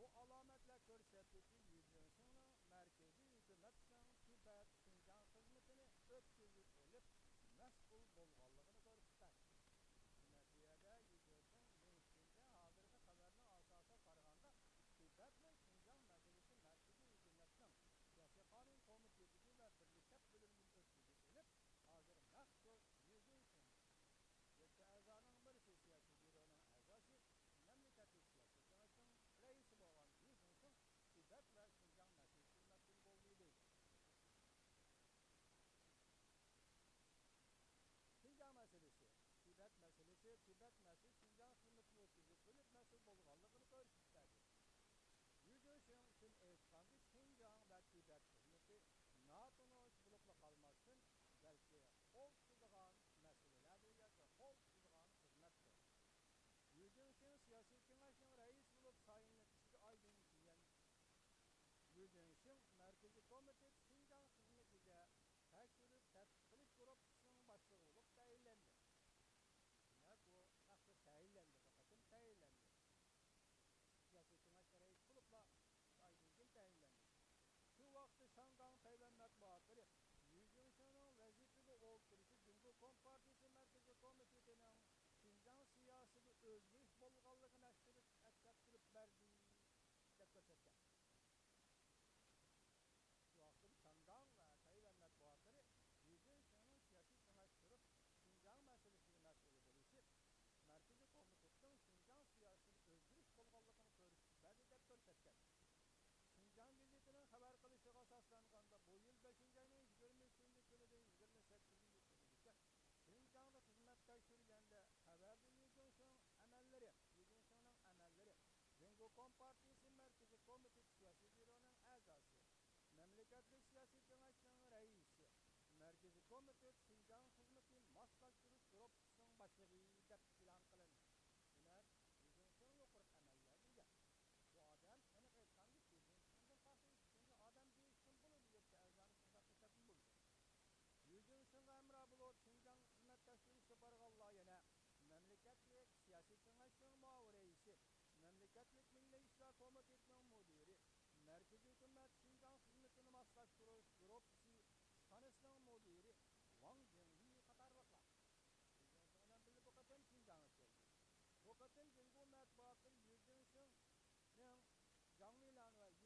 Bu alametler görsettiği yüzyılın merkezi hükümetin Tibet Şinjan hizmetini ötküzüp elip mesul bolğanlığını görüptür. Neticede yüzyılın mevsimde hazırki haberine asasa karaganda Tibet ve Şinjan meselesi merkezi hükümetin siyasi kanun komitesi ve birlikte bölümünün ötküzüp elip hazır mesul yüzyılın Yoksa azanın birisi siyasi büronun azası memleketli siyasi cemaatinin reisi olan yüzyılın Tibet ve Şinjan meselesi mesul bolğuydu. Şinjan meselesi, Tibet meselesi Şinjan hizmetini ötküzüp bölüp mesul bolğanlığını görüşüplerdi. Yüzyılın için eğitkandı Şinjan ve Tibet hizmeti NATO'nun bulupla kalmasın belki kol tutulan meselelerdir ya da kol tutulan hizmettir. Yüzyılın siyasi kengaşın reis bulup sayınlıkçı aydın diyen Yüzyılın merkezi komitesi Şinjan hizmetice tekşürüp tespit kılıç grupsunun başlığı bulup tayinlendi. Demek bu nasıl tayinlendi, bakatım tayinlendi. Siyasi kengaşın reis bulupla aydın tayinlendi. Şu vakti Şangan Tayvan matbuatları Yüzyılın vazifeli oltırışı Cumhur Kompartisi Merkezi Komitesi'nin Şinjan siyaseti özgürlük bolğanlığını ettirip verdi dep görsetken. Şu vakti Şangan ve Tayvan matbuatları Yüzyılın siyasi kengaştırıp Şinjan meselesini mesulü buluşup Merkezi Komitesi'nin Şinjan siyaseti özgürlük bolğanlığını görüşüp verdi dep görsetken. Şinjan gazetinin haber kılışıga asaslanganda bu yıl 5. ayının 23. günüden 28. günüdeki Şinjan'da hizmet tekşürgende haberdi Yüzyılın emelleri Cumhur Kompartisi Merkezi Komitesi Siyasi Büro'nun azası, memleketlik siyasi kengaşının reisi, Merkezi Komitesi Şinjan hizmeti maslahatçılık grupsunun başlığı dep ilan kılındı. Bunlar Yüzyılın yukarı emellerdir ya. Bu adam ene etkandı Yüzyılın karşı çünkü adam değişkin bulundu yoksa azanı şunda kısatın buldu. Yüzyılın emra bulup Şinjan hizmet tekşürüşü barğallah yine memleketlik siyasi kengaşının muavir reisi, memleketlik Milli İşler Komitesi'nin müdiri, merkezi hükümet Şinjan hizmetini maslahatçılık grupsi stanısının müdiri Wang Jingyi katarlıklar. Yüzyılın birli bu kadar Şinjan'a geldi. Bu kadar Cumhur matbuatları Yüzyılın canlı ilan ve